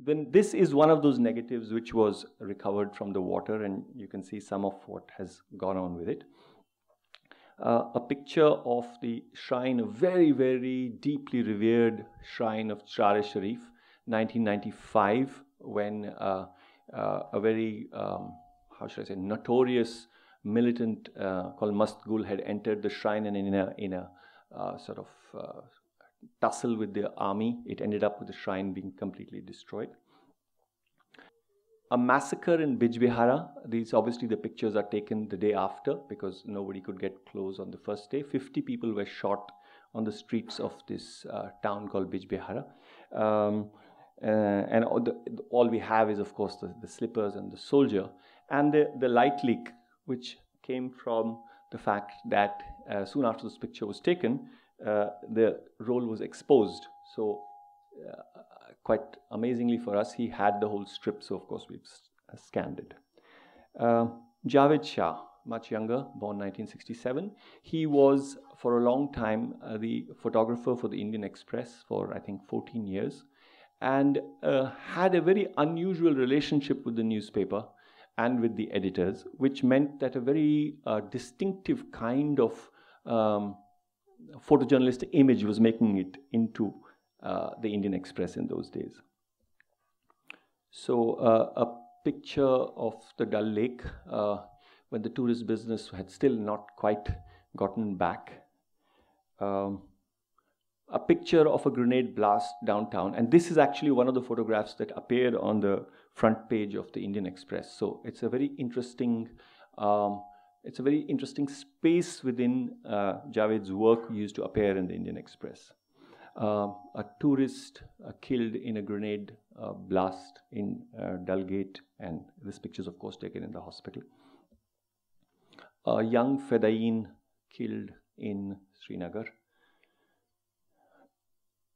then this is one of those negatives which was recovered from the water, and you can see some of what has gone on with it. A picture of the shrine, a very, very deeply revered shrine of Char-e-Sharif, 1995, when a very, how should I say, notorious militant called Mastgul had entered the shrine, and in a sort of tussle with the army, it ended up with the shrine being completely destroyed. A massacre in Bijbehara. These obviously the pictures are taken the day after because nobody could get close on the first day. 50 people were shot on the streets of this town called Bijbehara. And all we have is, of course, the slippers and the soldier. And the light leak, which came from the fact that soon after this picture was taken, the roll was exposed. So quite amazingly for us, he had the whole strip, so of course we've scanned it. Javed Shah, much younger, born 1967. He was for a long time the photographer for the Indian Express for I think 14 years, and had a very unusual relationship with the newspaper and with the editors, which meant that a very distinctive kind of photojournalistic image was making it into the Indian Express in those days. So a picture of the Dal Lake when the tourist business had still not quite gotten back. A picture of a grenade blast downtown, and this is actually one of the photographs that appeared on the front page of the Indian Express. So it's a very interesting space within Javed's work used to appear in the Indian Express. A tourist killed in a grenade blast in Dalgate, and this picture is of course taken in the hospital. A young Fedayeen killed in Srinagar.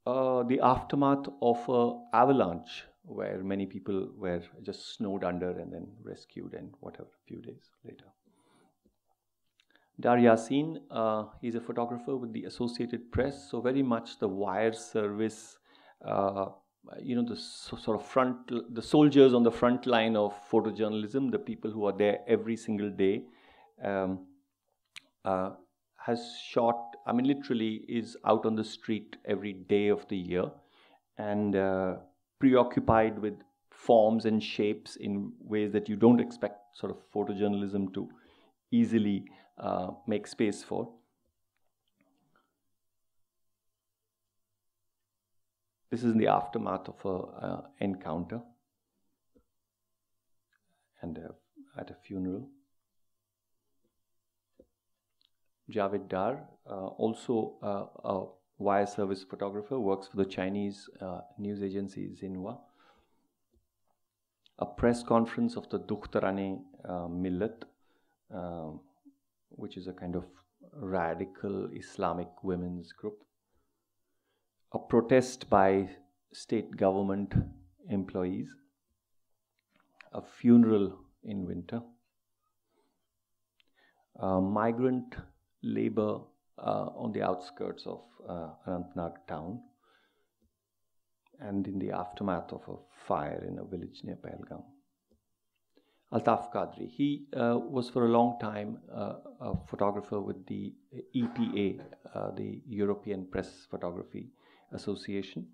The aftermath of an avalanche where many people were just snowed under and then rescued and whatever, a few days later. Dar Yassin, he's a photographer with the Associated Press, so very much the wire service, the sort of the soldiers on the front line of photojournalism, the people who are there every single day, has shot, I mean literally is out on the street every day of the year and preoccupied with forms and shapes in ways that you don't expect sort of photojournalism to easily make space for. This is in the aftermath of an encounter and at a funeral. Javed Dar, also a wire service photographer, works for the Chinese news agency Xinhua. A press conference of the Dukhtarane Millat, which is a kind of radical Islamic women's group. A protest by state government employees. A funeral in winter. Migrant labor on the outskirts of Anantnag town, and in the aftermath of a fire in a village near Pahalgam. Altaf Qadri, he was for a long time a photographer with the EPA, the European Press Photography Association.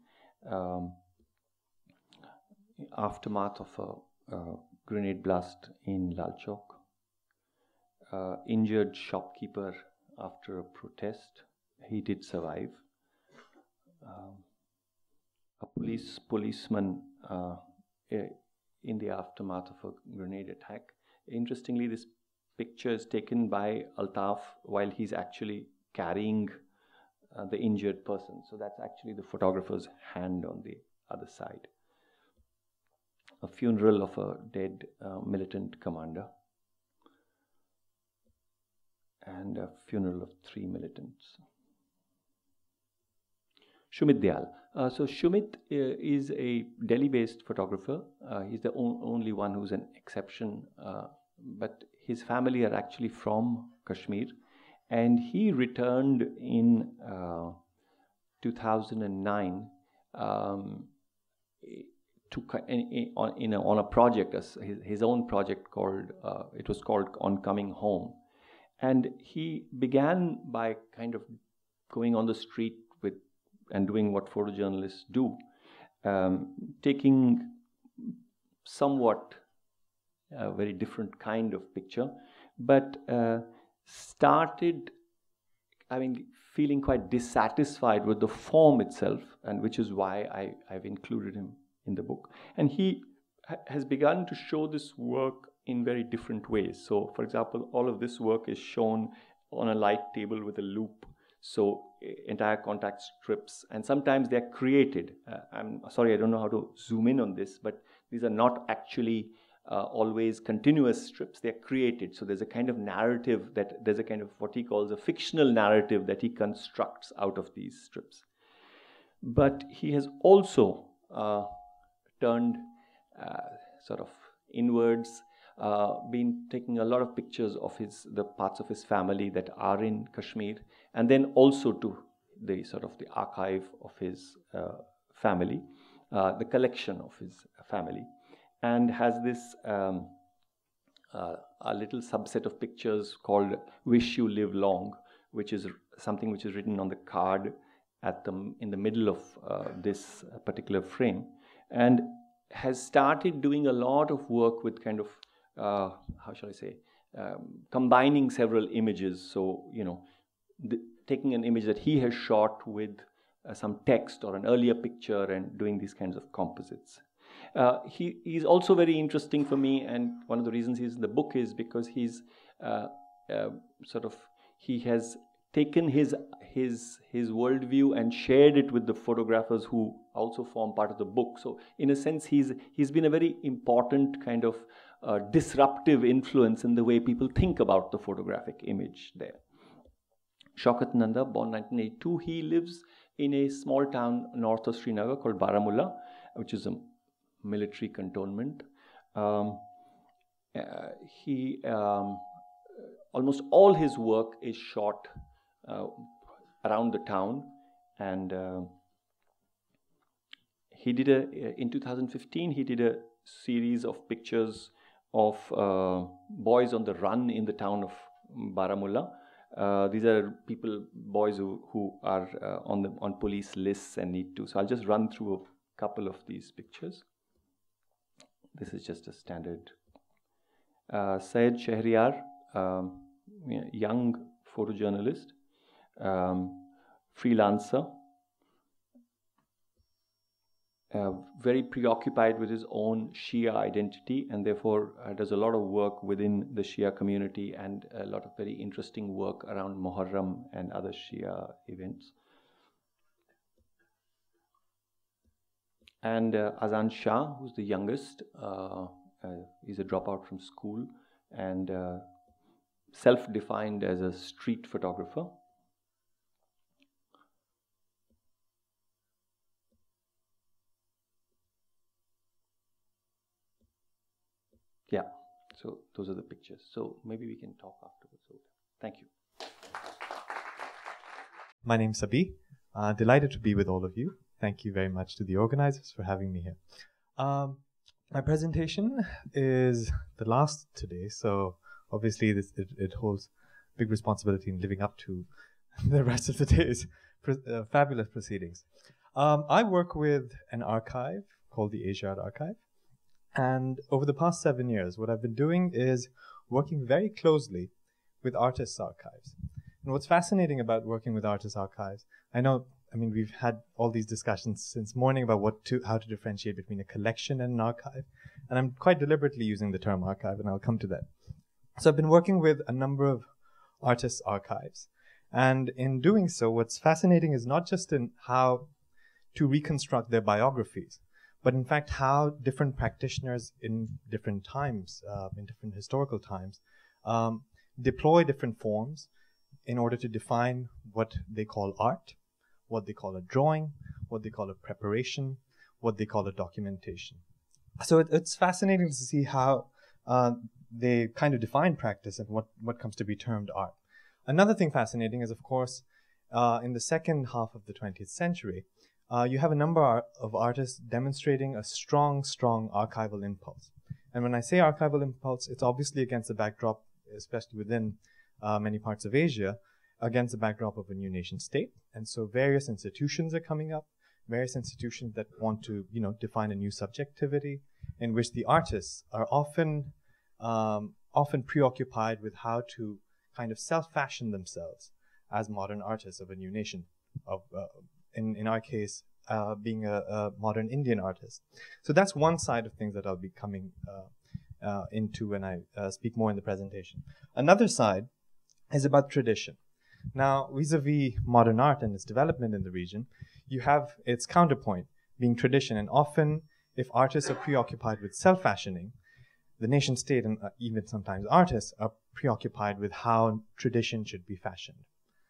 Aftermath of a grenade blast in Lal Chowk. Injured shopkeeper after a protest. He did survive. A policeman in the aftermath of a grenade attack. Interestingly, this picture is taken by Altaf while he's actually carrying the injured person. So that's actually the photographer's hand on the other side. A funeral of a dead militant commander. And a funeral of 3 militants. Shumit Dayal. So Shumit is a Delhi-based photographer. He's the only one who's an exception, but his family are actually from Kashmir, and he returned in 2009 on a project, his own project called, it was called On Coming Home. And he began by kind of going on the street and doing what photojournalists do, taking somewhat a very different kind of picture, but started, feeling quite dissatisfied with the form itself, and which is why I've included him in the book. And he has begun to show this work in very different ways. So, for example, all of this work is shown on a light table with a loop. So entire contact strips, and sometimes they're created. I'm sorry, I don't know how to zoom in on this, but these are not actually always continuous strips. They're created. So there's a kind of narrative, there's a kind of what he calls a fictional narrative that he constructs out of these strips. But he has also turned sort of inwards, been taking a lot of pictures of the parts of his family that are in Kashmir, and then also to the sort of the archive of his family, the collection of his family, and has this a little subset of pictures called "Wish You Live Long," which is something which is written on the card in the middle of this particular frame, and has started doing a lot of work with kind of how shall I say, combining several images. So, taking an image that he has shot with some text or an earlier picture and doing these kinds of composites. He's also very interesting for me, and one of the reasons he's in the book is because he's he has taken his worldview and shared it with the photographers who also form part of the book. So in a sense, he's been a very important kind of disruptive influence in the way people think about the photographic image there. Shaukat Nanda, born 1982, he lives in a small town north of Srinagar called Baramulla, which is a military cantonment. Almost all his work is shot around the town, and he did in 2015 he did a series of pictures of boys on the run in the town of Baramulla. These are boys who are on police lists and need to. So I'll just run through a couple of these pictures. This is just a standard. Syed Shahryar, young photojournalist, freelancer, very preoccupied with his own Shia identity, and therefore does a lot of work within the Shia community and a lot of very interesting work around Muharram and other Shia events. And Azan Shah, who's the youngest, he's a dropout from school and self-defined as a street photographer. Yeah, so those are the pictures. So maybe we can talk afterwards. So, thank you. My name's Sabih. Delighted to be with all of you. Thank you very much to the organizers for having me here. My presentation is the last today, so obviously it holds big responsibility in living up to the rest of the day's fabulous proceedings. I work with an archive called the Asia Art Archive. And over the past 7 years, what I've been doing is working very closely with artists' archives. And what's fascinating about working with artists' archives, we've had all these discussions since morning about how to differentiate between a collection and an archive. And I'm quite deliberately using the term archive, and I'll come to that. So I've been working with a number of artists' archives. And in doing so, what's fascinating is not just in how to reconstruct their biographies, but in fact how different practitioners in different times, in different historical times, deploy different forms in order to define what they call art, what they call a drawing, what they call a preparation, what they call a documentation. So it's fascinating to see how they kind of define practice and what comes to be termed art. Another thing fascinating is, of course, in the second half of the 20th century, you have a number of artists demonstrating a strong archival impulse. And when I say archival impulse, it's obviously against the backdrop, especially within many parts of Asia, against the backdrop of a new nation state. And so various institutions are coming up, various institutions that want to, define a new subjectivity, in which the artists are often preoccupied with how to kind of self-fashion themselves as modern artists of a new nation, in our case, being a modern Indian artist. So that's one side of things that I'll be coming into when I speak more in the presentation. Another side is about tradition. Now, vis-a-vis modern art and its development in the region, you have its counterpoint being tradition. And often, if artists are preoccupied with self-fashioning, the nation state and even sometimes artists are preoccupied with how tradition should be fashioned.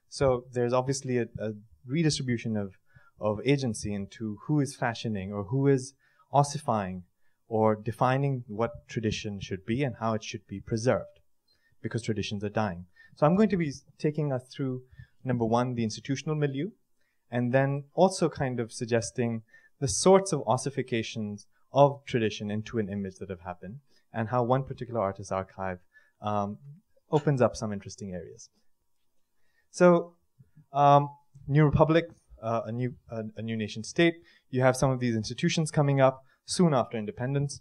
So there's obviously a redistribution of agency into who is fashioning or who is ossifying or defining what tradition should be and how it should be preserved, because traditions are dying. So I'm going to be taking us through, number one, the institutional milieu, and then also kind of suggesting the sorts of ossifications of tradition into an image that have happened, and how one particular artist's archive opens up some interesting areas. So, New Republic, a new nation state. You have some of these institutions coming up soon after independence.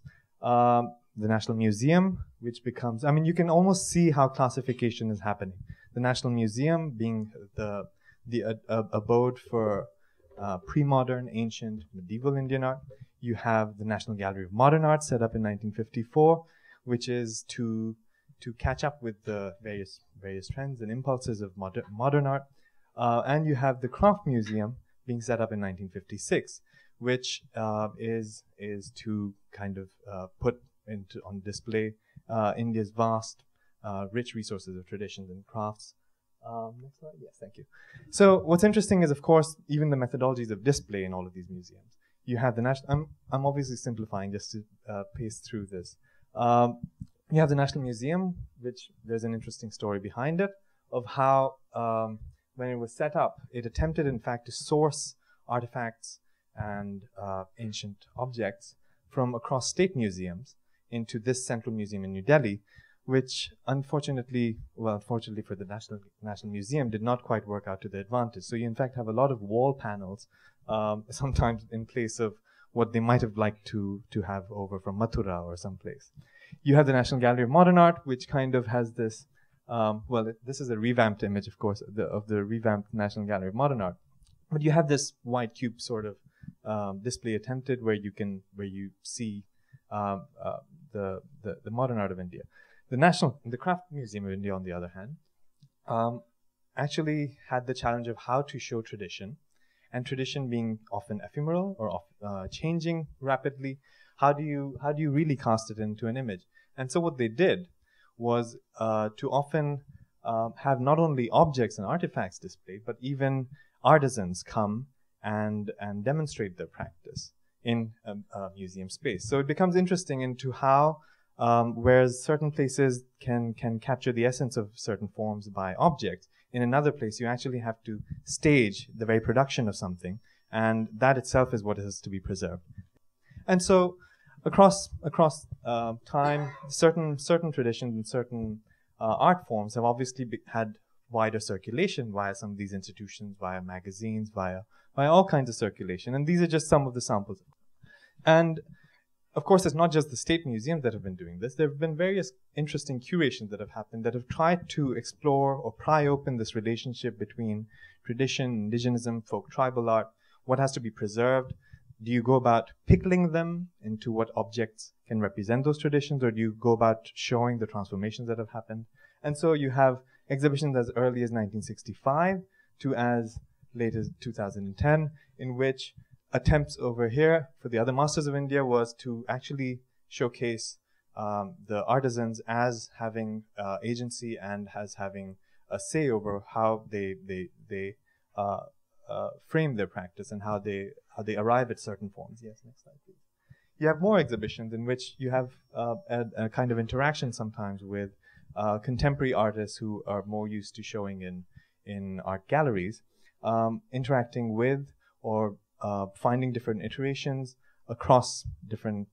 The National Museum, which becomes, you can almost see how classification is happening. The National Museum being the abode for pre-modern, ancient, medieval Indian art. You have the National Gallery of Modern Art, set up in 1954, which is to catch up with the various trends and impulses of modern art. And you have the Craft Museum being set up in 1956, which is to kind of put on display India's vast, rich resources of traditions and crafts. Next slide. Yes, thank you. So what's interesting is, of course, even the methodologies of display in all of these museums. You have the national. I'm obviously simplifying just to pace through this. You have the National Museum, which there's an interesting story behind it of how when it was set up, it attempted, in fact, to source artifacts and ancient objects from across state museums into this central museum in New Delhi, which unfortunately for the National Museum, did not quite work out to their advantage. So you, in fact, have a lot of wall panels, sometimes in place of what they might have liked to have over from Mathura or someplace. You have the National Gallery of Modern Art, which kind of has this, this is a revamped image, of course, of the revamped National Gallery of Modern Art. But you have this white cube sort of display attempted where you see the modern art of India. The Craft Museum of India, on the other hand, actually had the challenge of how to show tradition, and tradition being often ephemeral or changing rapidly. How do you really cast it into an image? And so what they did was to often have not only objects and artifacts displayed, but even artisans come and demonstrate their practice in a museum space. So it becomes interesting into how, whereas certain places can capture the essence of certain forms by objects, in another place you actually have to stage the very production of something, and that itself is what has to be preserved. And so across time, certain traditions and certain art forms have obviously had wider circulation via some of these institutions, via magazines, via all kinds of circulation. And these are just some of the samples. And of course, it's not just the state museums that have been doing this. There have been various interesting curations that have happened that have tried to explore or pry open this relationship between tradition, indigenism, folk tribal art, what has to be preserved. Do you go about pickling them into what objects can represent those traditions, or do you go about showing the transformations that have happened? And so you have exhibitions as early as 1965 to as late as 2010, in which attempts over here for the other masters of India was to actually showcase the artisans as having agency and as having a say over how they frame their practice and how they arrive at certain forms. Yes, next slide, please. You have more exhibitions in which you have a kind of interaction sometimes with contemporary artists who are more used to showing in art galleries, interacting with or finding different iterations across different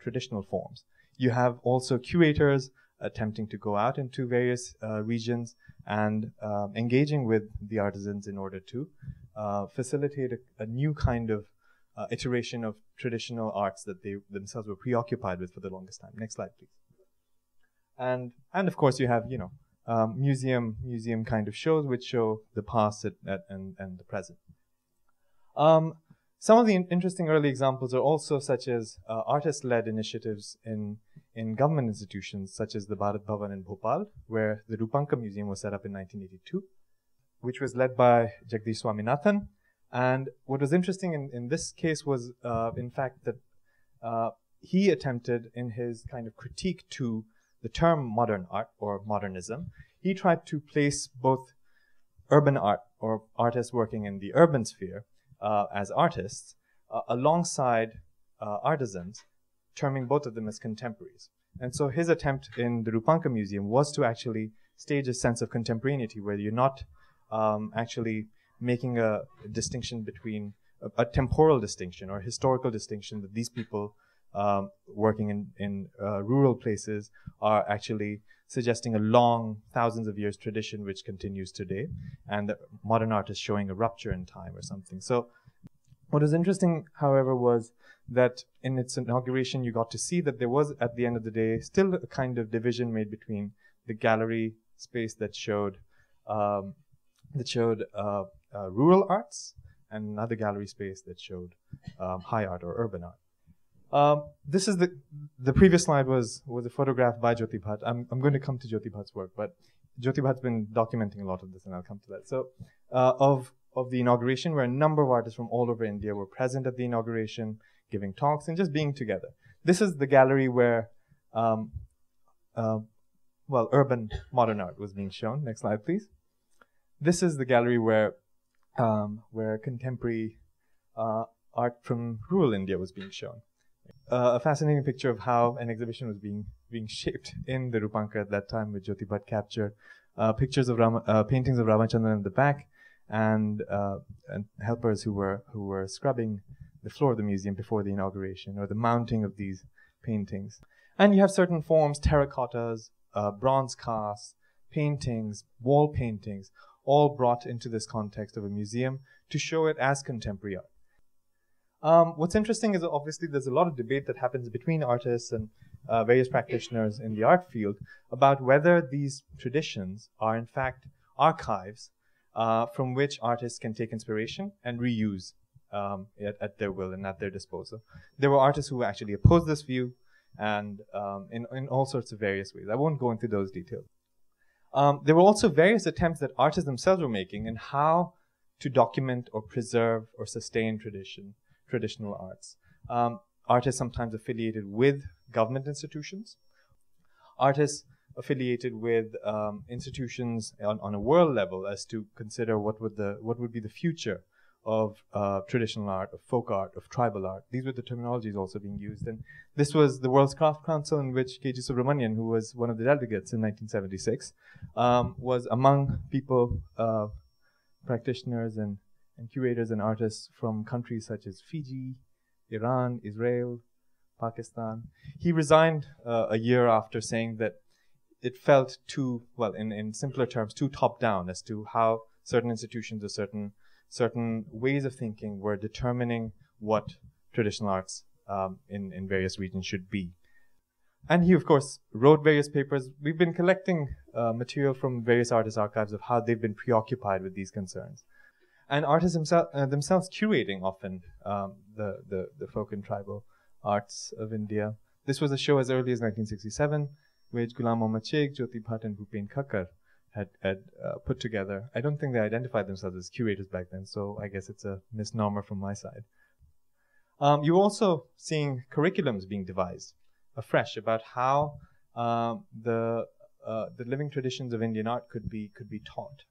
traditional forms. You have also curators attempting to go out into various regions and engaging with the artisans in order to facilitate a new kind of iteration of traditional arts that they themselves were preoccupied with for the longest time. Next slide, please. And of course you have, you know, museum kind of shows which show the past and the present. Some of the interesting early examples are also such as artist-led initiatives in government institutions, such as the Bharat Bhavan in Bhopal, where the Rupanka Museum was set up in 1982, which was led by Jagdish Swaminathan. And what was interesting in this case was, in fact, that he attempted in his kind of critique to the term modern art or modernism, he tried to place both urban art or artists working in the urban sphere as artists alongside artisans, terming both of them as contemporaries. And so his attempt in the Rupanka Museum was to actually stage a sense of contemporaneity where you're not actually making a distinction between a temporal distinction or historical distinction that these people working in rural places are actually suggesting a long, thousands of years tradition which continues today, and the modern art is showing a rupture in time or something. So what was interesting, however, was that in its inauguration you got to see that there was, at the end of the day, still a kind of division made between the gallery space that showed rural arts and another gallery space that showed high art or urban art. This is the previous slide was a photograph by Jyoti Bhatt. I'm going to come to Jyoti Bhatt's work, but Jyoti Bhatt's been documenting a lot of this, and I'll come to that. So, of the inauguration, where a number of artists from all over India were present at the inauguration, giving talks and just being together. This is the gallery where, urban modern art was being shown. Next slide, please. This is the gallery where contemporary art from rural India was being shown. A fascinating picture of how an exhibition was being shaped in the Rupanka at that time, with Jyoti Bhatt captured pictures of paintings of Ramachandran in the back, and helpers who were scrubbing the floor of the museum before the inauguration, or the mounting of these paintings. And you have certain forms, terracottas, bronze casts, paintings, wall paintings, all brought into this context of a museum to show it as contemporary art. What's interesting is obviously there's a lot of debate that happens between artists and various practitioners in the art field about whether these traditions are in fact archives from which artists can take inspiration and reuse at their will and at their disposal. There were artists who actually opposed this view, and in all sorts of various ways. I won't go into those details. There were also various attempts that artists themselves were making in how to document or preserve or sustain traditional arts. Artists sometimes affiliated with government institutions, artists affiliated with institutions on a world level as to consider what would be the future of traditional art, of folk art, of tribal art. These were the terminologies also being used. And this was the World's Craft Council, in which K.G. Subramanian, who was one of the delegates in 1976, was among people, practitioners and curators and artists from countries such as Fiji, Iran, Israel, Pakistan. He resigned a year after saying that it felt too, well, in simpler terms, too top-down as to how certain institutions or certain ways of thinking were determining what traditional arts in various regions should be. And he, of course, wrote various papers. We've been collecting material from various artists' archives of how they've been preoccupied with these concerns. And artists themselves curating often the folk and tribal arts of India. This was a show as early as 1967, which Ghulam Mohammad Sheikh, Jyoti Bhatt, and Bhupen Khakkar had put together. I don't think they identified themselves as curators back then, so I guess it's a misnomer from my side. You're also seeing curriculums being devised afresh about how the living traditions of Indian art could be taught,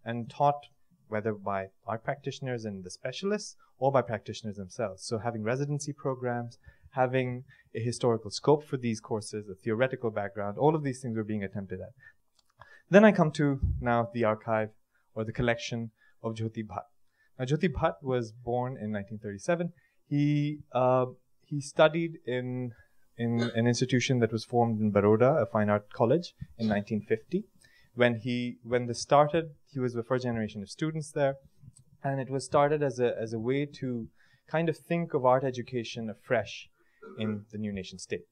and taught whether by art practitioners and the specialists or by practitioners themselves. So having residency programs, having a historical scope for these courses, a theoretical background, all of these things were being attempted at. Then I come to now the archive or the collection of Jyoti Bhatt. Jyoti Bhatt was born in 1937. He studied in an institution that was formed in Baroda, a fine art college, in 1950. When this started, he was the first generation of students there, and it was started as a way to kind of think of art education afresh in the new nation state.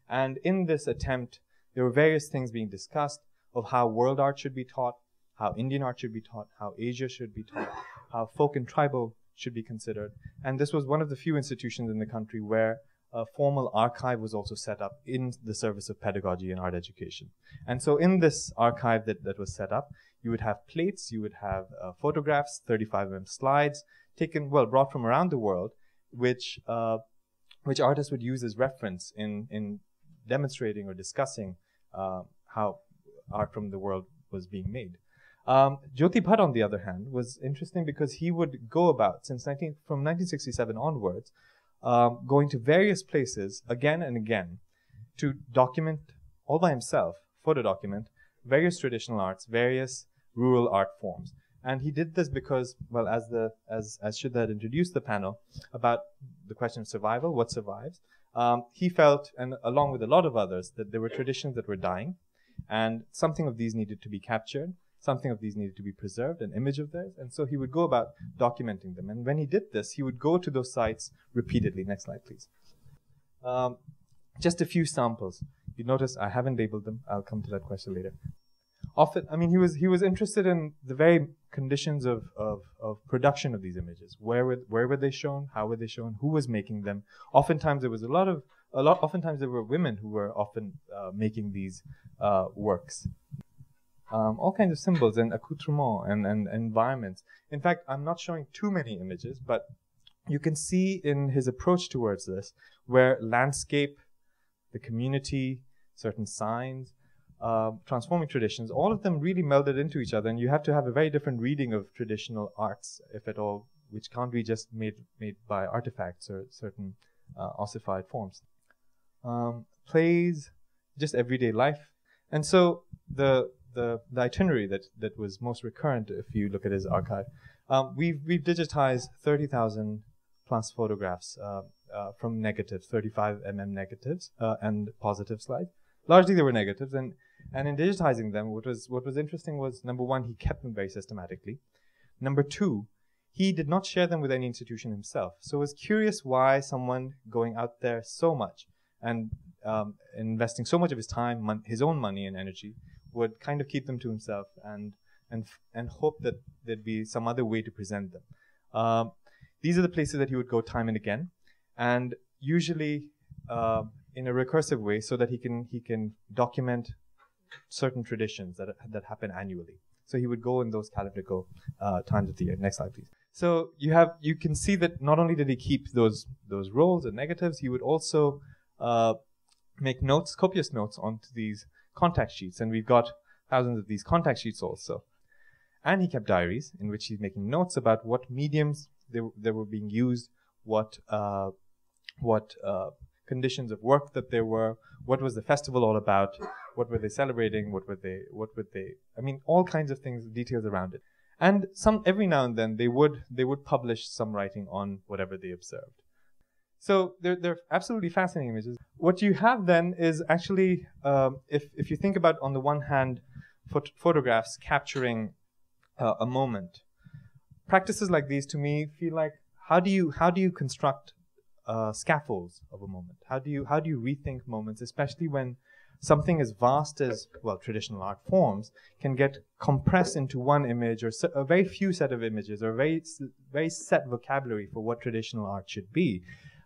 And in this attempt, there were various things being discussed of how world art should be taught, how Indian art should be taught, how Asia should be taught, how folk and tribal should be considered. And this was one of the few institutions in the country where a formal archive was also set up in the service of pedagogy and art education. And so in this archive that was set up, you would have plates, you would have photographs, 35mm slides, brought from around the world, which artists would use as reference in demonstrating or discussing how art from the world was being made. Jyoti Bhatt, on the other hand, was interesting because he would go about, from 1967 onwards, going to various places again and again to document, all by himself, photo document, various traditional arts, various rural art forms. And he did this because, well, as Shuddha had introduced the panel about the question of survival, what survives, he felt, and along with a lot of others, that there were traditions that were dying, and something of these needed to be captured, something of these needed to be preserved, an image of theirs, and so he would go about documenting them. And when he did this, he would go to those sites repeatedly. Next slide, please. Just a few samples. You notice I haven't labeled them. I'll come to that question later. Often, I mean, he was interested in the very conditions of production of these images. Where were they shown? How were they shown? Who was making them? Oftentimes there was oftentimes there were women who were often making these works. All kinds of symbols and accoutrements and environments. In fact, I'm not showing too many images, but you can see in his approach towards this where landscape, the community, certain signs, transforming traditions, all of them really melded into each other, and you have to have a very different reading of traditional arts, if at all, which can't be just made by artifacts or certain ossified forms. Plays, just everyday life. And so the itinerary that was most recurrent, if you look at his archive, we've digitized 30,000 plus photographs from negatives, 35mm negatives and positive slides. Largely they were negatives, and in digitizing them, what was interesting was, number one, he kept them very systematically. Number two, he did not share them with any institution himself. So it was curious why someone going out there so much and investing so much of his time, his own money and energy, would kind of keep them to himself and hope that there'd be some other way to present them. These are the places that he would go time and again, and usually in a recursive way, so that he can document certain traditions that happen annually. So he would go in those calendrical times of the year. Next slide, please. So you can see that not only did he keep those rolls and negatives, he would also make notes, copious notes onto these contact sheets, and we've got thousands of these contact sheets also. And he kept diaries in which he's making notes about what mediums they were being used, what conditions of work that there were, what was the festival all about, what were they celebrating, what would they, I mean, all kinds of things, details around it. And every now and then they would publish some writing on whatever they observed. So they're absolutely fascinating images. What you have then is actually, if you think about, on the one hand, photographs capturing a moment, practices like these to me feel like, how do you construct scaffolds of a moment? How do you rethink moments, especially when something as vast as, well, traditional art forms can get compressed into one image, or a very few set of images, or a very set vocabulary for what traditional art should be.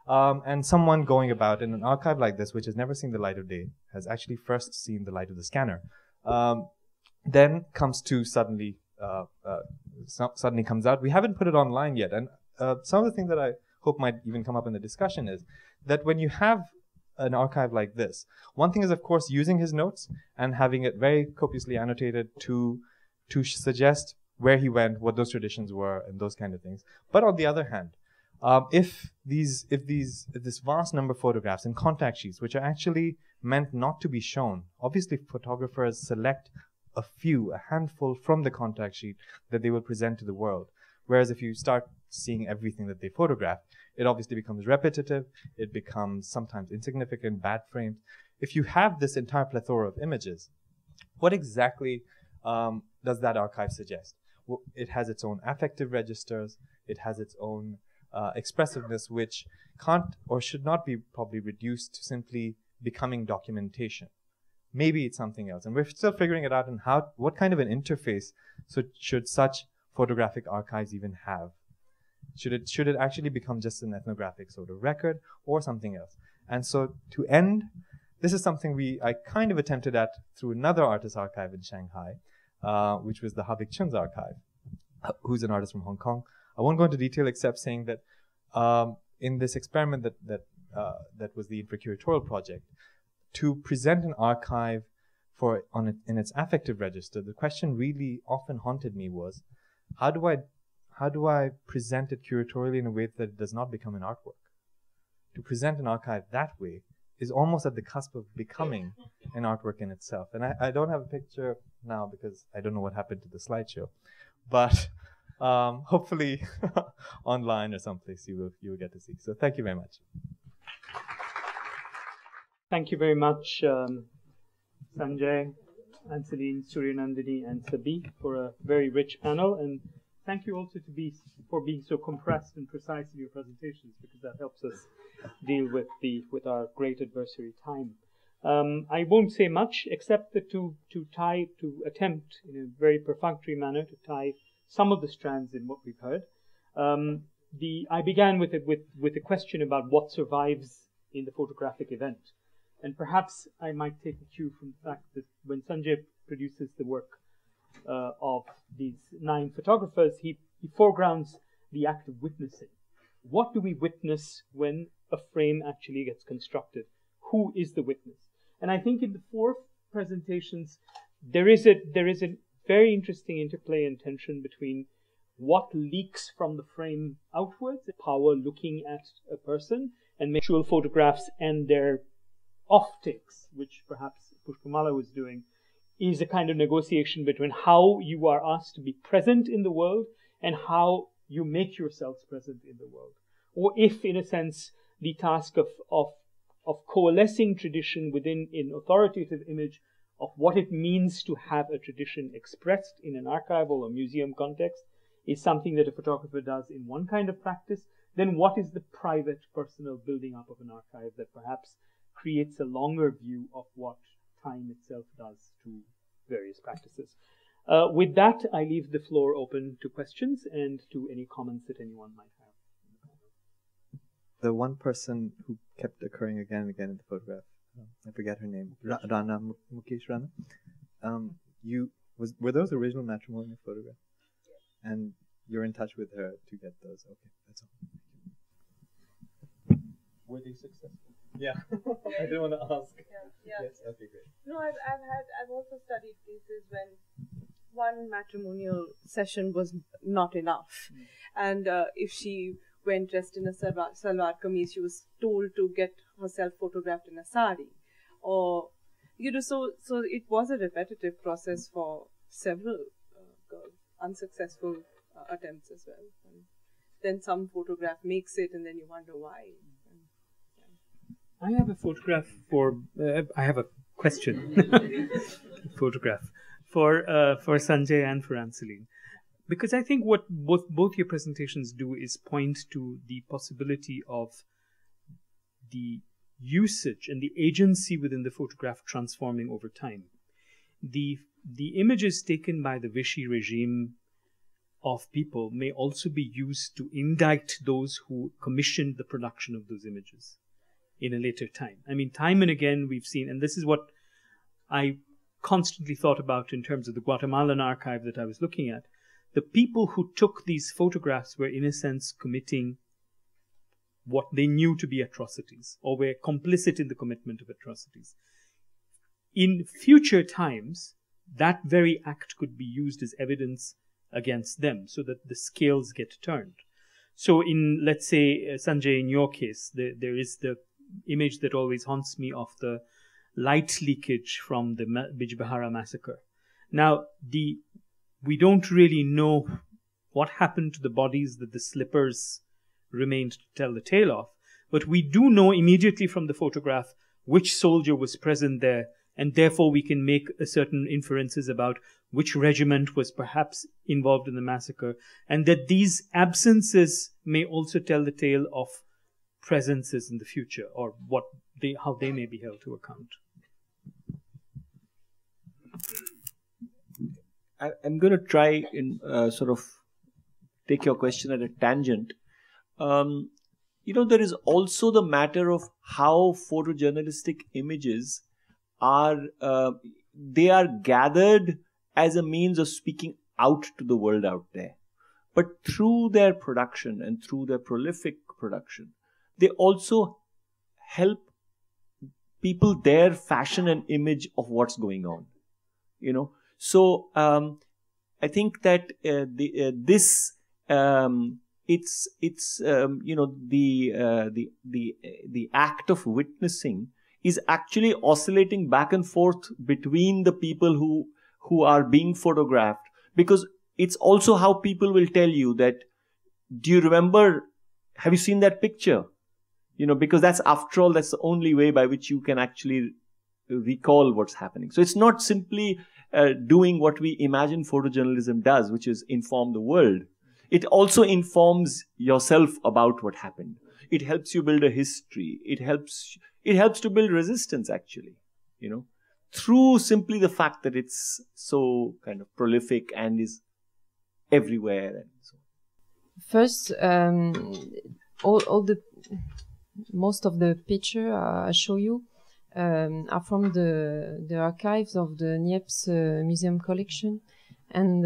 And someone going about in an archive like this, which has never seen the light of day, has actually first seen the light of the scanner, then comes to suddenly comes out. We haven't put it online yet, and some of the things that I hope might even come up in the discussion is that when you have an archive like this, one thing is, of course, using his notes and having it very copiously annotated to suggest where he went, what those traditions were, and those kind of things. But on the other hand, if this vast number of photographs and contact sheets, which are actually meant not to be shown, obviously photographers select a handful from the contact sheet that they will present to the world. Whereas if you start seeing everything that they photograph, it obviously becomes repetitive. It becomes sometimes insignificant, bad frames. If you have this entire plethora of images, what exactly does that archive suggest? Well, it has its own affective registers. It has its own expressiveness, which can't or should not be probably reduced to simply becoming documentation. Maybe it's something else. And we're still figuring it out, and what kind of an interface should such photographic archives even have? Should it actually become just an ethnographic sort of record or something else? And so to end, this is something I kind of attempted at through another artist archive in Shanghai, which was the Habik Chung's archive, who's an artist from Hong Kong. I won't go into detail except saying that in this experiment that was the infracuratorial project, to present an archive in its affective register, the question really often haunted me was, how do I present it curatorially in a way that it does not become an artwork? To present an archive that way is almost at the cusp of becoming an artwork in itself. And I don't have a picture now because I don't know what happened to the slideshow, but hopefully online or someplace you will get to see. So thank you very much. Thank you very much, Sanjay, Anne-Celine, Suryanandini, and Sabih for a very rich panel. And thank you also for being so compressed and precise in your presentations, because that helps us deal with our great adversary, time. I won't say much except that to attempt in a very perfunctory manner to tie some of the strands in what we've heard. I began with a question about what survives in the photographic event. And perhaps I might take a cue from the fact that when Sanjay produces the work of these 9 photographers, he foregrounds the act of witnessing. What do we witness when a frame actually gets constructed? Who is the witness? And I think in the 4 presentations, there is a very interesting interplay and tension between what leaks from the frame outwards, power looking at a person, and actual photographs and their off-takes, which perhaps Pushpamala was doing, is a kind of negotiation between how you are asked to be present in the world and how you make yourselves present in the world. Or if, in a sense, the task of coalescing tradition within an authoritative image of what it means to have a tradition expressed in an archival or museum context is something that a photographer does in one kind of practice, then what is the private, personal building up of an archive that perhaps creates a longer view of what time itself does to various practices. With that, I leave the floor open to questions and to any comments that anyone might have. The one person who kept occurring again and again in the photograph, I forget her name, Rana, Mukesh Rana. Were those original matrimonial photographs? Yeah. And you're in touch with her to get those. Okay, that's all. Were they successful? Yeah, I didn't want to ask. Yeah. Yes, okay, great. No, I've also studied cases when one matrimonial session was not enough, and if she went dressed in a salwar kameez, she was told to get herself photographed in a sari, or so it was a repetitive process for several unsuccessful attempts as well. And then some photograph makes it, and then you wonder why. I have a photograph I have a question. Photograph for Sanjay and for Anne-Celine. Because I think what both your presentations do is point to the possibility of the usage and the agency within the photograph transforming over time. The images taken by the Vichy regime of people may also be used to indict those who commissioned the production of those images in a later time. I mean, time and again we've seen, and this is what I constantly thought about in terms of the Guatemalan archive that I was looking at. The people who took these photographs were, in a sense, committing what they knew to be atrocities, or were complicit in the commitment of atrocities. In future times, that very act could be used as evidence against them, so that the scales get turned. So in, let's say, Sanjay, in your case, there is the image that always haunts me of the light leakage from the Bijbehara massacre. Now, we don't really know what happened to the bodies that the slippers remained to tell the tale of. But we do know immediately from the photograph which soldier was present there, and therefore we can make certain inferences about which regiment was perhaps involved in the massacre, and that these absences may also tell the tale of presences in the future, or how they may be held to account. I'm going to try and sort of take your question at a tangent. There is also the matter of how photojournalistic images are gathered as a means of speaking out to the world out there. But through their production and through their prolific production, they also help people there fashion an image of what's going on. So I think that the act of witnessing is actually oscillating back and forth between the people who are being photographed, because it's also how people will tell you that, do you remember, have you seen that picture? Because that's, after all, that's the only way by which you can actually recall what's happening. So it's not simply doing what we imagine photojournalism does, which is inform the world. It also informs yourself about what happened. It helps you build a history. It helps to build resistance, actually, through simply the fact that it's so kind of prolific and is everywhere and so on. First, most of the picture I show you are from the archives of the Niepce Museum collection, and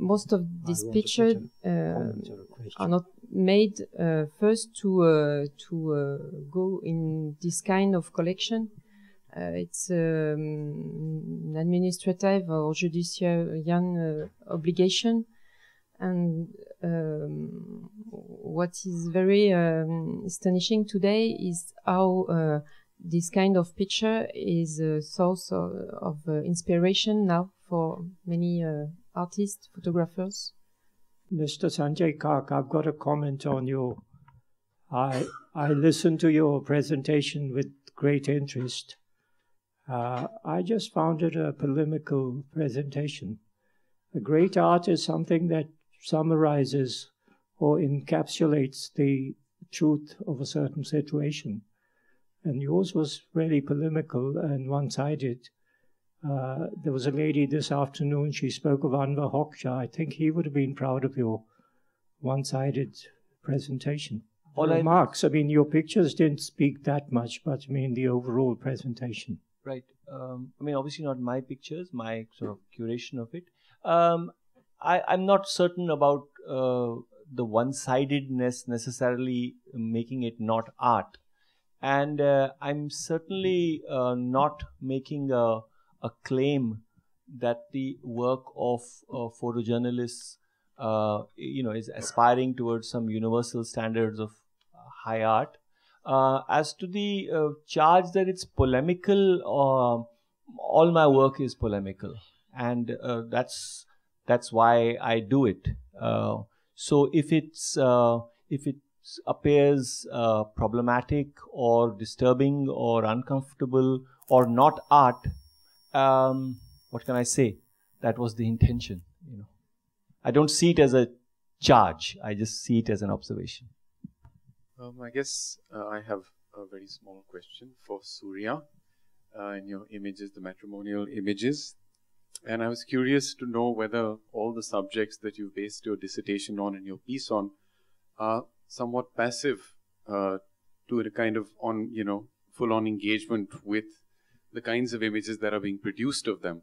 most of these pictures are not made first to go in this kind of collection. It's an administrative or judicial obligation, and what is very astonishing today is how this kind of picture is a source of inspiration now for many artists, photographers. Mr. Sanjay Kak, I've got a comment on your... I listened to your presentation with great interest. I just found it a polemical presentation. A great art is something that summarizes or encapsulates the truth of a certain situation. And yours was really polemical and one-sided. There was a lady this afternoon, she spoke of Anwar Hoxha. I think he would have been proud of your one-sided presentation. Remarks, I mean, your pictures didn't speak that much, but I mean, the overall presentation. Right. Obviously not my pictures, my sort of curation of it. I'm not certain about the one-sidedness necessarily making it not art. And I'm certainly not making a claim that the work of photojournalists, is aspiring towards some universal standards of high art. As to the charge that it's polemical, all my work is polemical, and that's why I do it. So if it appears problematic or disturbing or uncomfortable or not art, what can I say? That was the intention. I don't see it as a charge. I just see it as an observation. I guess I have a very small question for Surya in your images, the matrimonial images. And I was curious to know whether all the subjects that you based your dissertation on and your piece on are somewhat passive to a kind of full-on engagement with the kinds of images that are being produced of them,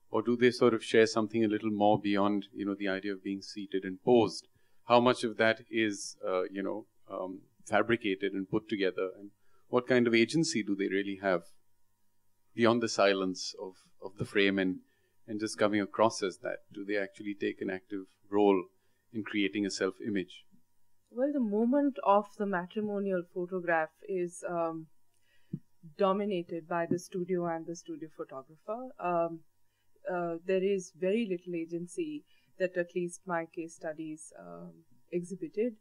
or do they sort of share something a little more beyond the idea of being seated and posed? How much of that is fabricated and put together, and what kind of agency do they really have beyond the silence of the frame and just coming across as that? Do they actually take an active role in creating a self-image? Well, the moment of the matrimonial photograph is dominated by the studio and the studio photographer. There is very little agency that at least my case studies exhibited,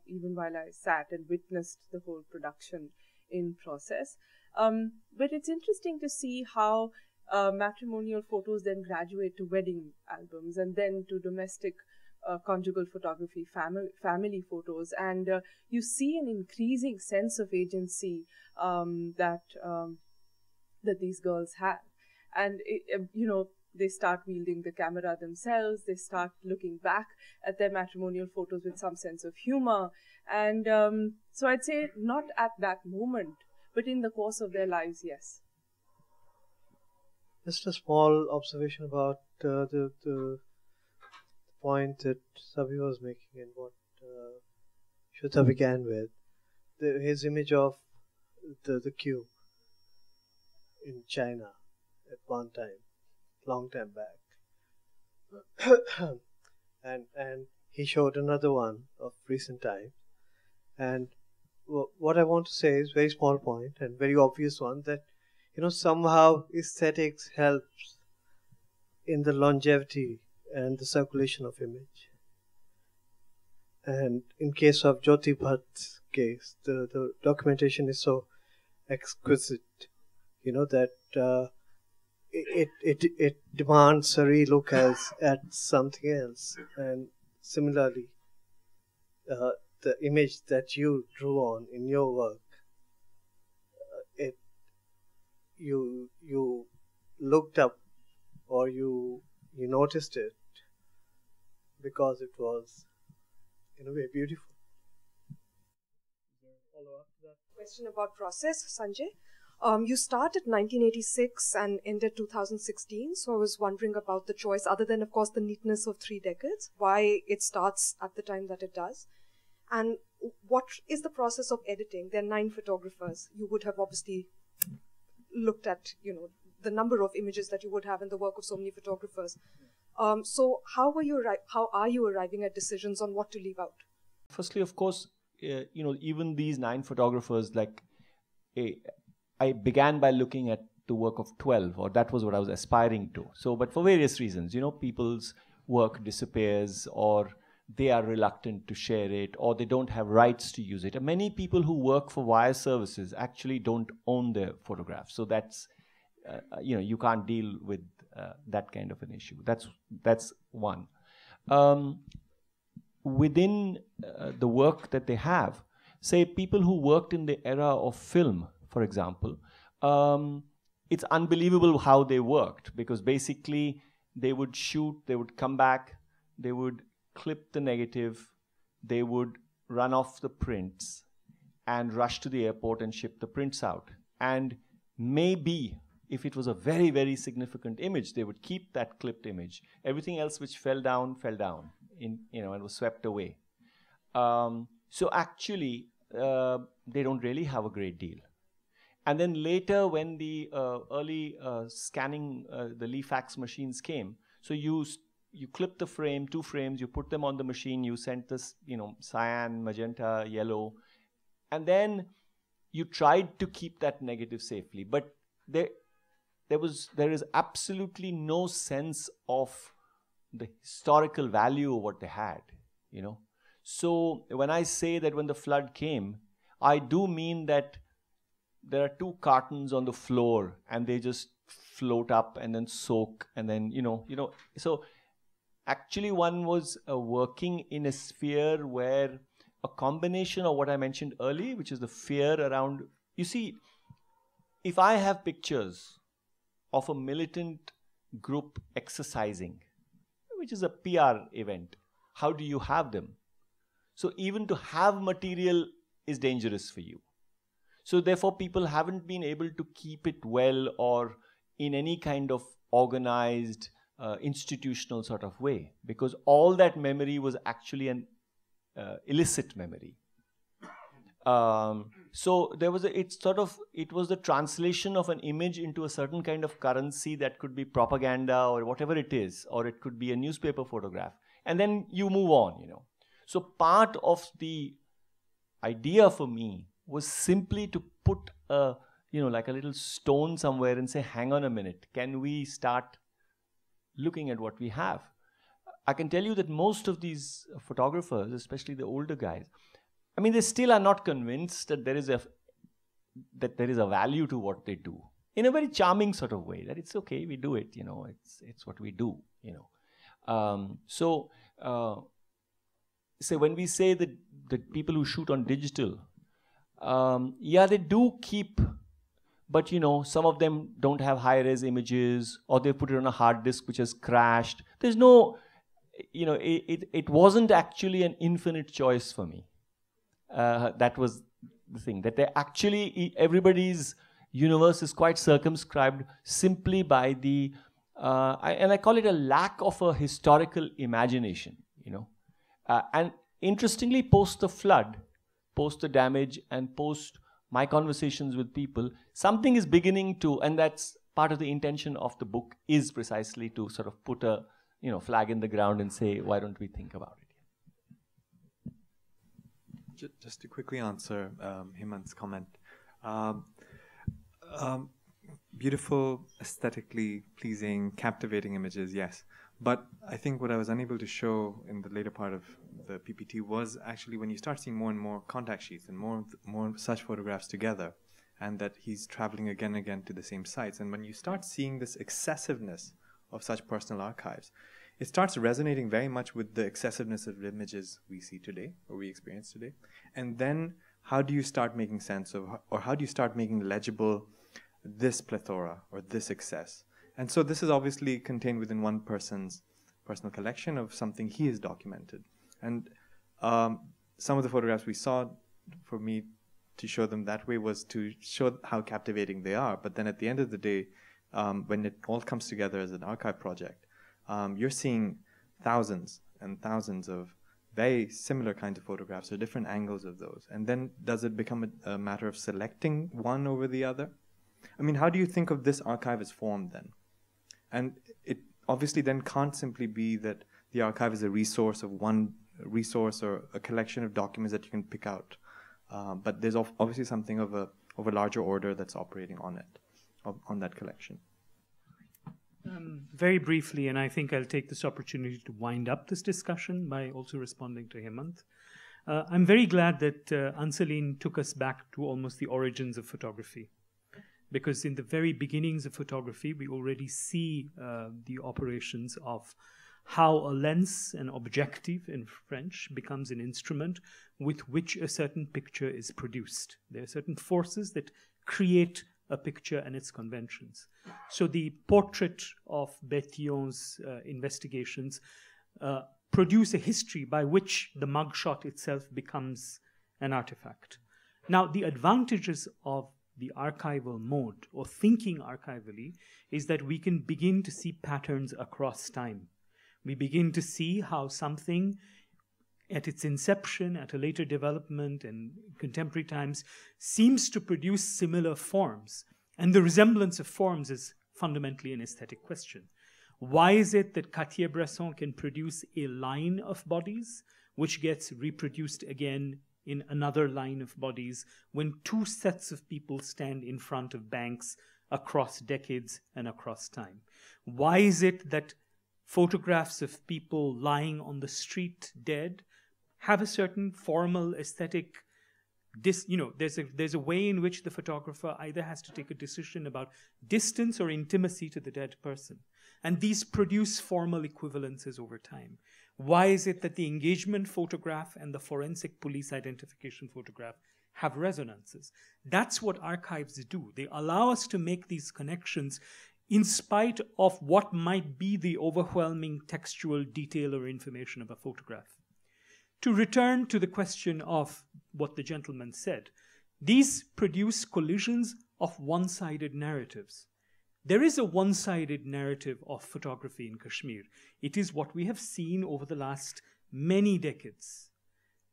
even while I sat and witnessed the whole production in process. But it's interesting to see how matrimonial photos then graduate to wedding albums and then to domestic conjugal photography, family photos, and you see an increasing sense of agency that these girls have, and they start wielding the camera themselves. They start looking back at their matrimonial photos with some sense of humor, and so I'd say not at that moment, but in the course of their lives, yes. Just a small observation about the point that Sabih was making and what Shuddha began with. His image of the cube in China at one time, long time back. and he showed another one of recent time. And what I want to say is very small point and very obvious one, that somehow aesthetics helps in the longevity and the circulation of image. And in case of Jyoti Bhatt's case, the documentation is so exquisite, that it demands a relook at something else. And similarly, the image that you drew on in your work, you looked up or you noticed it because it was in a way beautiful. Follow up to that question about process, Sanjay. You started 1986 and ended 2016, so I was wondering about the choice, other than of course the neatness of 3 decades, why it starts at the time that it does, and what is the process of editing? There are 9 photographers. You would have obviously looked at the number of images that you would have in the work of so many photographers. So how are you arriving at decisions on what to leave out? Firstly, of course, even these 9 photographers, I began by looking at the work of 12, or that was what I was aspiring to. So, but for various reasons, people's work disappears, or they are reluctant to share it, or they don't have rights to use it. And many people who work for wire services actually don't own their photographs. So that's, you can't deal with that kind of an issue. That's one. Within the work that they have, say people who worked in the era of film, for example, it's unbelievable how they worked, because basically they would shoot, they would come back, they would clip the negative, they would run off the prints and rush to the airport and ship the prints out. And maybe if it was a very, very significant image, they would keep that clipped image. Everything else which fell down and was swept away. So actually, they don't really have a great deal. And then later, when the early scanning, the Leafax machines came, so you clip the frame, 2 frames, you put them on the machine, you sent this, cyan, magenta, yellow, and then you tried to keep that negative safely. But there is absolutely no sense of the historical value of what they had, So when I say that when the flood came, I do mean that there are 2 cartons on the floor and they just float up and then soak and then, so actually one was working in a sphere where a combination of what I mentioned earlier, which is the fear around, you see, if I have pictures of a militant group exercising, which is a PR event, how do you have them? So even to have material is dangerous for you. So therefore people haven't been able to keep it well or in any kind of organized, institutional sort of way, because all that memory was actually an illicit memory. So there was it was the translation of an image into a certain kind of currency that could be propaganda or whatever it is, or it could be a newspaper photograph, and then you move on, So part of the idea for me was simply to put like a little stone somewhere and say, hang on a minute, can we start looking at what we have? I can tell you that most of these photographers, especially the older guys, I mean, they still are not convinced that there is a value to what they do, in a very charming sort of way, that it's okay, we do it, it's what we do, So when we say that people who shoot on digital, they do keep, but some of them don't have high-res images, or they put it on a hard disk which has crashed. There's no, it wasn't actually an infinite choice for me. That was the thing, that everybody's universe is quite circumscribed simply by the, and I call it a lack of a historical imagination, and interestingly, post the flood, post the damage, and post my conversations with people, something is beginning to, and that's part of the intention of the book, is precisely to sort of put a flag in the ground and say, why don't we think about it? Just to quickly answer Hemant's comment. Beautiful, aesthetically pleasing, captivating images, yes. But I think what I was unable to show in the later part of the PPT was actually when you start seeing more and more contact sheets and more such photographs together, and that he's traveling again and again to the same sites. And when you start seeing this excessiveness of such personal archives, it starts resonating very much with the excessiveness of images we see today, or we experience today. And then how do you start making sense of, or how do you start making legible this plethora or this excess? And so this is obviously contained within one person's personal collection of something he has documented. And some of the photographs we saw, for me to show them that way, was to show how captivating they are. But then at the end of the day, when it all comes together as an archive project, you're seeing thousands and thousands of very similar kinds of photographs, or different angles of those. And then does it become a matter of selecting one over the other? I mean, how do you think of this archive as formed then? And it obviously then can't simply be that the archive is a resource of one resource or a collection of documents that you can pick out. But there's obviously something of a larger order that's operating on it, on that collection. Very briefly, and I think I'll take this opportunity to wind up this discussion by also responding to Hemant. I'm very glad that Anne-Celine took us back to almost the origins of photography. Because in the very beginnings of photography, we already see the operations of how a lens, an objective in French, becomes an instrument with which a certain picture is produced. There are certain forces that create a picture and its conventions. So the portrait of Béthion's investigations produce a history by which the mugshot itself becomes an artifact. Now, the advantages of the archival mode, or thinking archivally, is that we can begin to see patterns across time. We begin to see how something at its inception, at a later development and contemporary times, seems to produce similar forms. And the resemblance of forms is fundamentally an aesthetic question. Why is it that Cartier-Bresson can produce a line of bodies which gets reproduced again in another line of bodies when two sets of people stand in front of banks across decades and across time? Why is it that photographs of people lying on the street dead have a certain formal aesthetic? There's a way in which the photographer either has to take a decision about distance or intimacy to the dead person. And these produce formal equivalences over time. Why is it that the engagement photograph and the forensic police identification photograph have resonances? That's what archives do. They allow us to make these connections in spite of what might be the overwhelming textual detail or information of a photograph. To return to the question of what the gentleman said, these produce collisions of one-sided narratives. There is a one-sided narrative of photography in Kashmir. It is what we have seen over the last many decades.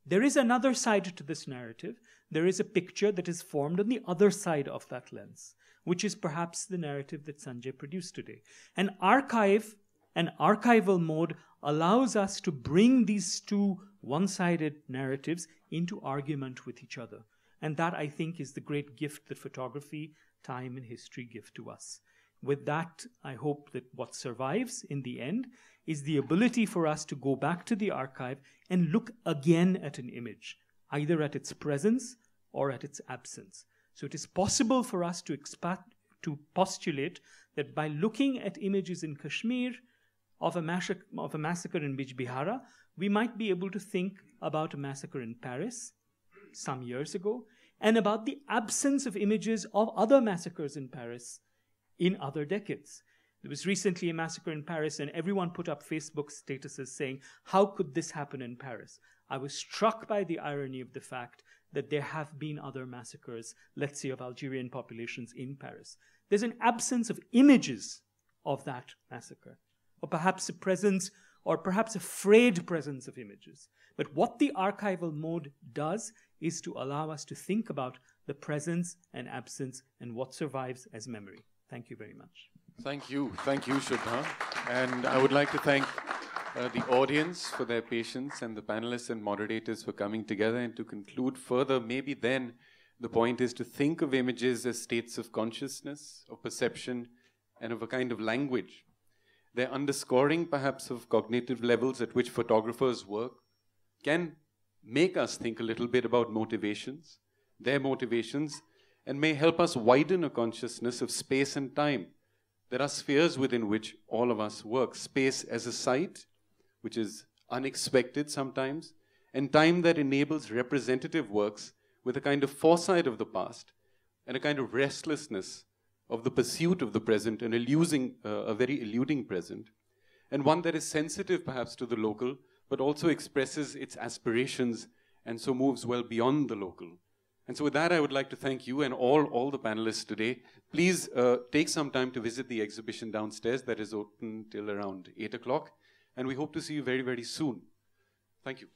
There is another side to this narrative. There is a picture that is formed on the other side of that lens, which is perhaps the narrative that Sanjay produced today. An archival mode allows us to bring these two one-sided narratives into argument with each other. And that, I think, is the great gift that photography, time, and history give to us. with that, I hope that what survives in the end is the ability for us to go back to the archive and look again at an image, either at its presence or at its absence. So it is possible for us to postulate that by looking at images in Kashmir of a massacre in Bijbihara, we might be able to think about a massacre in Paris some years ago, and about the absence of images of other massacres in Paris in other decades. There was recently a massacre in Paris, and everyone put up Facebook statuses saying, how could this happen in Paris? I was struck by the irony of the fact that there have been other massacres, let's say of Algerian populations in Paris. There's an absence of images of that massacre, or perhaps a presence, or perhaps a frayed presence of images. But what the archival mode does is to allow us to think about the presence and absence and what survives as memory. Thank you very much. Thank you, Shuddha. And I would like to thank the audience for their patience and the panelists and moderators for coming together. And to conclude further, maybe then the point is to think of images as states of consciousness, of perception, and of a kind of language. Their underscoring, perhaps, of cognitive levels at which photographers work can make us think a little bit about motivations, their motivations, and may help us widen a consciousness of space and time. There are spheres within which all of us work. Space as a site, which is unexpected sometimes, and time that enables representative works with a kind of foresight of the past and a kind of restlessness of the pursuit of the present and a very eluding present, and one that is sensitive perhaps to the local, but also expresses its aspirations and so moves well beyond the local. And so with that, I would like to thank you and all the panelists today. Please take some time to visit the exhibition downstairs that is open till around 8 o'clock. And we hope to see you very, very soon. Thank you.